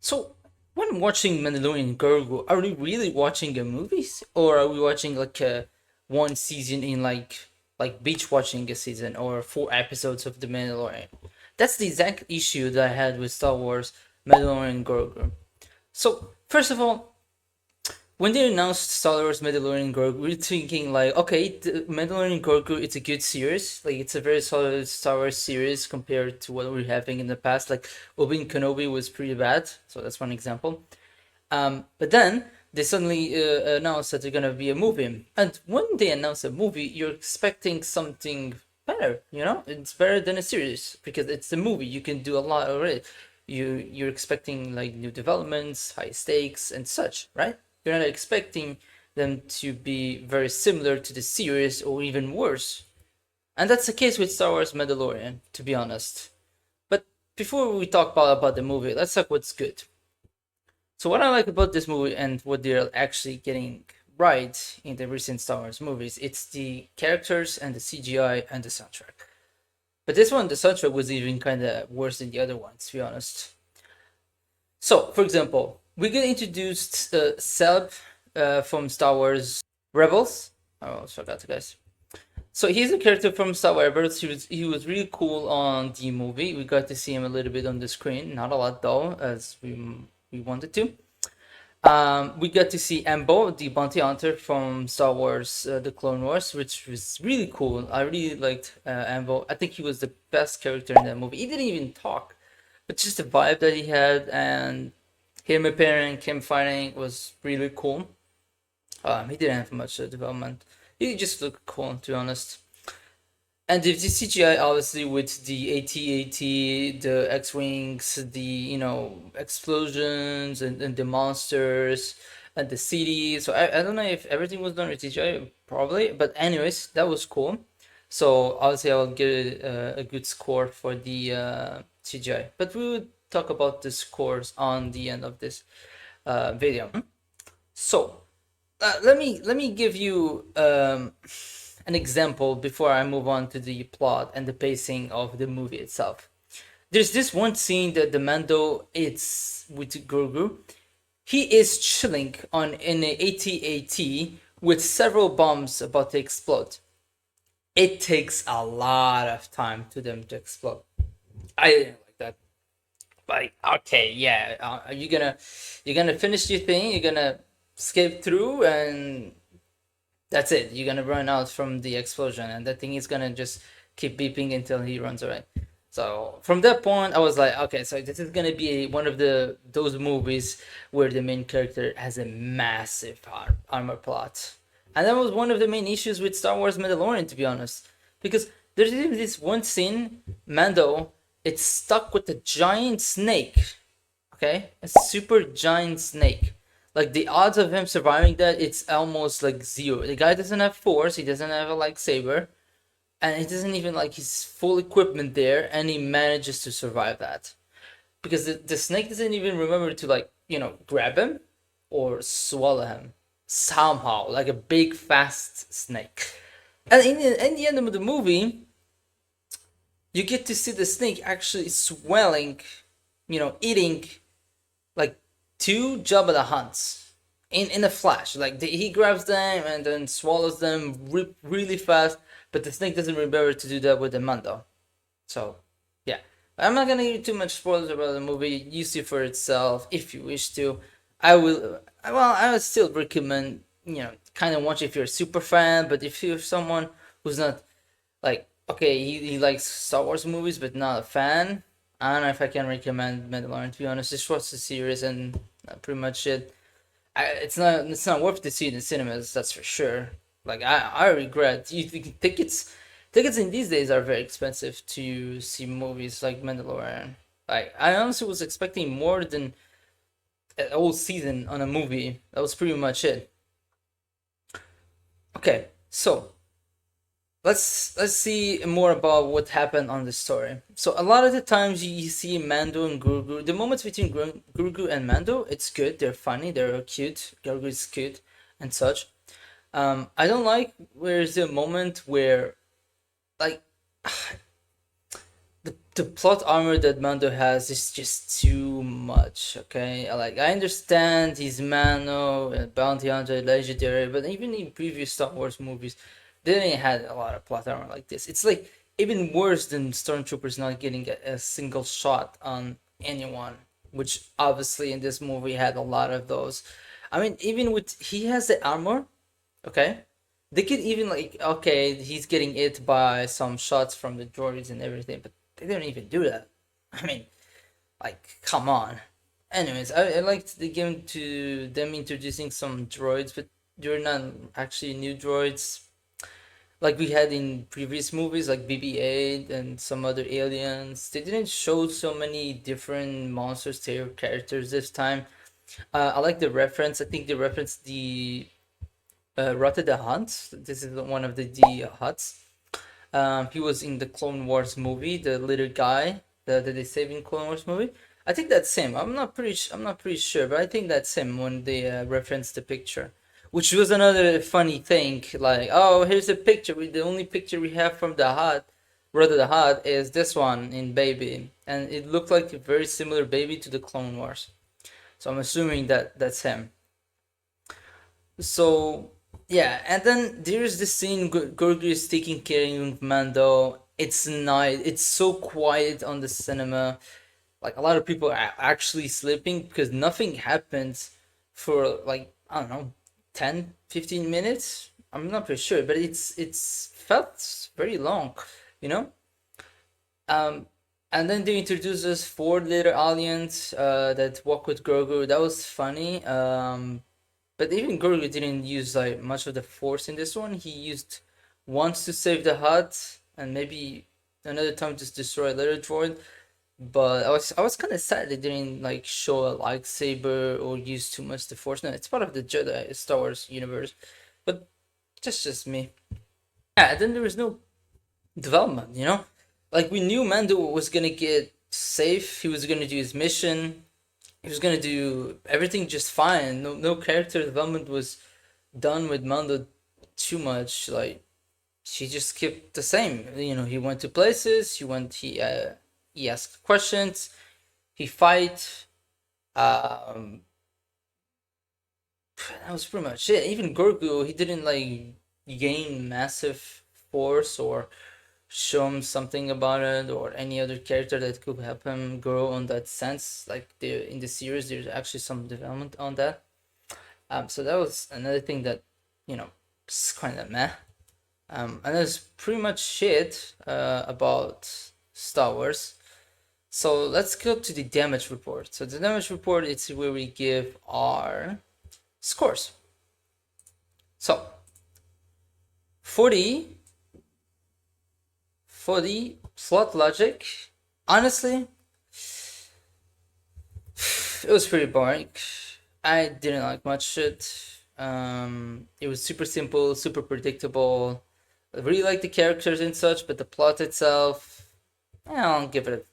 So, when watching Mandalorian Grogu, are we really watching a movies, or are we watching like a one season in like beach watching a season or 4 episodes of the Mandalorian? That's the exact issue that I had with Star Wars Mandalorian Grogu. So, first of all, when they announced Star Wars Mandalorian Grogu, we are thinking like, okay, the Mandalorian Grogu, it's a good series. Like, it's a very solid Star Wars series compared to what we're having in the past. Like, Obi-Wan Kenobi was pretty bad, so that's one example. But then they suddenly announced that they're gonna be a movie, and when they announce a movie, you're expecting something better. You know, it's better than a series because it's a movie. You can do a lot already. You're expecting like new developments, high stakes, and such, right? You're not expecting them to be very similar to the series or even worse. And that's the case with Star Wars Mandalorian, to be honest. But before we talk about the movie, let's talk what's good. So what I like about this movie and what they're actually getting right in the recent Star Wars movies, it's the characters and the CGI and the soundtrack. But this one, the soundtrack was even kind of worse than the other ones, to be honest. So, for example, we get introduced Seb from Star Wars Rebels. I almost forgot the guys. So he's a character from Star Wars Rebels. He was really cool on the movie. We got to see him a little bit on the screen, not a lot though, as we wanted to. We got to see Embo, the bounty hunter from Star Wars: The Clone Wars, which was really cool. I really liked Embo. I think he was the best character in that movie. He didn't even talk, but just the vibe that he had and him appearing, him fighting was really cool. He didn't have much development. He just looked cool, to be honest. And the CGI, obviously, with the AT-AT, the X-wings, the explosions and the monsters and the city. So I don't know if everything was done with CGI, probably, but anyways, that was cool. So obviously, I will give it a good score for the CGI. But we will talk about the scores on the end of this video. So let me give you an example before I move on to the plot and the pacing of the movie itself. There's this one scene that the Mando it's with Grogu. He is chilling on an AT-AT with several bombs about to explode. It takes a lot of time to them to explode. I didn't like that. Like, okay, yeah, you're gonna finish your thing. You're gonna skip through and that's it. You're gonna run out from the explosion, and that thing is gonna just keep beeping until he runs away. So from that point, I was like, okay, so this is gonna be one of those movies where the main character has a massive armor plot, and that was one of the main issues with Star Wars Mandalorian, to be honest, because there's even this one scene, Mando, it's stuck with a giant snake, okay, a super giant snake. Like the odds of him surviving that, it's almost like zero. The guy doesn't have force, he doesn't have a lightsaber, and he doesn't even like his full equipment there, and he manages to survive that. Because the snake doesn't even remember to like, grab him or swallow him. Somehow, like a big fast snake. And in the end of the movie, you get to see the snake actually swelling, eating like two Jabba the Hunts in a flash. Like he grabs them and then swallows them really fast, but the snake doesn't remember to do that with the Mando. So yeah, I'm not gonna give you too much spoilers about the movie. You see for itself if you wish to. I will. Well, I would still recommend kind of watch if you're a super fan, but if you're someone who's not like okay, he likes Star Wars movies but not a fan. I don't know if I can recommend Mandalorian, to be honest. Just watch the series and pretty much it. It's not worth to see in the cinemas, that's for sure. Like I regret tickets in these days are very expensive to see movies like Mandalorian. Like I honestly was expecting more than a whole season on a movie. That was pretty much it. Okay, so let's see more about what happened on the story. So a lot of the times you see Mando and Grogu. The moments between Grogu and Mando, it's good. They're funny. They're cute. Grogu is cute and such. I don't like where's the moment where like the plot armor that Mando has is just too much. Okay, like I understand he's Mano, bounty hunter, legendary, but even in previous Star Wars movies, they didn't had a lot of plot armor like this. It's like even worse than stormtroopers not getting a single shot on anyone, which obviously in this movie had a lot of those. I mean, even with he has the armor, okay, they could even like okay, he's getting hit by some shots from the droids and everything, but they didn't even do that. I mean, like, come on. Anyways, I liked the game to them introducing some droids, but they're not actually new droids like we had in previous movies, like BB-8 and some other aliens. They didn't show so many different monsters, terror characters this time. I like the reference. I think they referenced the Rata the Hunt. This is one of the Huts. He was in the Clone Wars movie, the little guy that they save in Clone Wars movie. I think that's him. I'm not pretty sure, but I think that's him when they reference the picture, which was another funny thing. Like, oh, here's a picture. The only picture we have from the hut, rather the hut, is this one in Baby, and it looked like a very similar Baby to the Clone Wars. So I'm assuming that that's him. So yeah, and then there's the scene Grogu is taking care of Mando. It's night. It's so quiet on the cinema. Like a lot of people are actually sleeping because nothing happens for like I don't know 10, 15 minutes. I'm not pretty sure, but it's felt very long, you know. Um, and then they introduced us four little aliens that walk with Grogu. That was funny. But even Grogu didn't use like much of the force in this one. He used once to save the hut, and maybe another time to destroy a little droid. But I was kind of sad they didn't like show a lightsaber or use too much the force. No, it's part of the Jedi Star Wars universe, but just me. Yeah, then there was no development. You know, like we knew Mando was gonna get safe. He was gonna do his mission. He was gonna do everything just fine. No character development was done with Mando too much. Like she just kept the same. You know, he went to places. He asked questions. He fight. Um, that was pretty much it. Even Grogu, he didn't like gain massive force or show him something about it or any other character that could help him grow on that sense. Like in the series, there's actually some development on that. So that was another thing that you know is kind of meh. And that's pretty much it about Star Wars. So let's go to the damage report. So the damage report is where we give our scores. So for the plot logic, honestly, it was pretty boring. I didn't like much shit. It was super simple, super predictable. I really like the characters and such, but the plot itself, I'll give it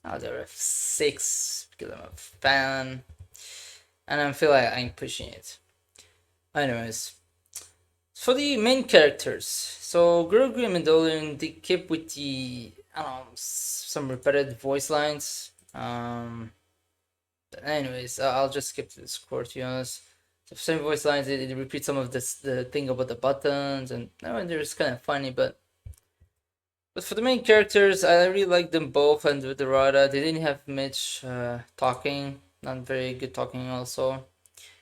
I'll give it a 6 because I'm a fan. And I feel like I'm pushing it. Anyways, for the main characters, so Grogu and Mandalorian, they kept with the, I don't know, some repetitive voice lines. But anyways, I'll just skip to the score to be honest. So same voice lines, they repeat some of the thing about the buttons, and they're just kind of funny, but for the main characters, I really like them both, and with the Rada, they didn't have much talking, not very good talking also.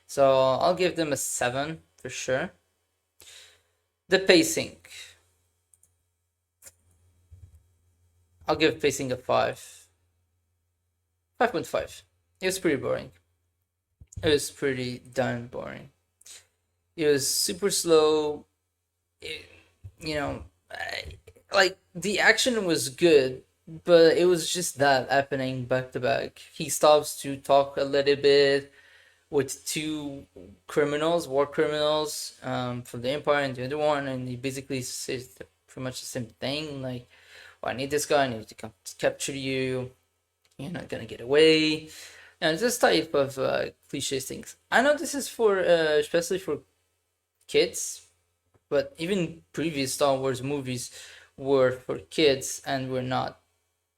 So I'll give them a 7 for sure. The pacing, I'll give pacing a 5. 5.5. It was pretty boring. It was pretty darn boring. It was super slow. It, you know, like the action was good, but it was just that happening back to back. He stops to talk a little bit with two criminals, war criminals, from the Empire and the other one, and he basically says pretty much the same thing. Like, oh, I need this guy. I need to come to capture you. You're not gonna get away. And this type of cliche things. I know this is for especially for kids, but even previous Star Wars movies were for kids and were not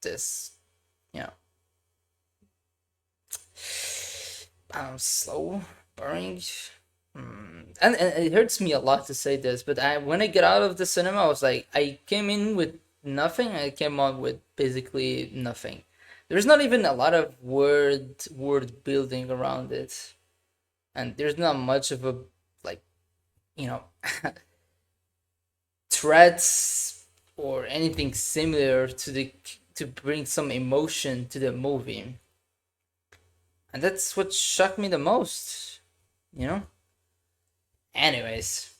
this, you know, slow, boring. And it hurts me a lot to say this, but when I get out of the cinema, I was like, I came in with nothing. I came out with basically nothing. There's not even a lot of word building around it, and there's not much of a like you know threats or anything similar to bring some emotion to the movie, and that's what shocked me the most. You know. Anyways,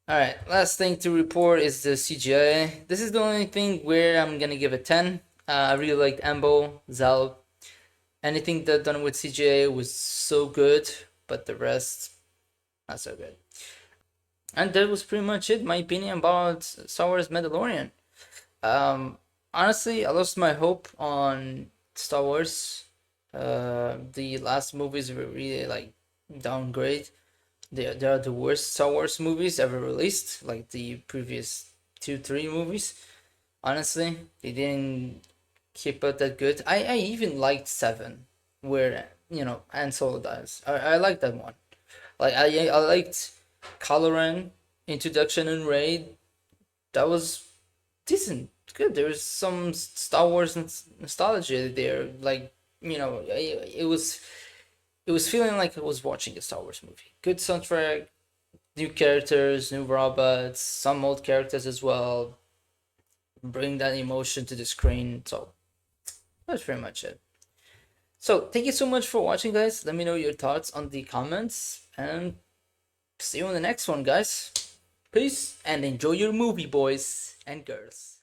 all right. Last thing to report is the CGI. This is the only thing where I'm gonna give a 10. I really liked Ambo, Zal. Anything that done with CGI was so good, but the rest not so good. And that was pretty much it. My opinion about Star Wars Mandalorian. Honestly, I lost my hope on Star Wars. The last movies were really like downgrade. They are the worst Star Wars movies ever released, like the previous 2, 3 movies. Honestly, they didn't keep it that good. I even liked 7, where Han Solo dies. I like that one. Like I liked Kylo Ren introduction and raid. That was decent, good. There was some Star Wars nostalgia there. Like it was feeling like I was watching a Star Wars movie. Good soundtrack, new characters, new robots, some old characters as well. Bring that emotion to the screen. So that's pretty much it. So thank you so much for watching, guys. Let me know your thoughts on the comments, and see you on the next one, guys. Peace and enjoy your movie, boys and girls.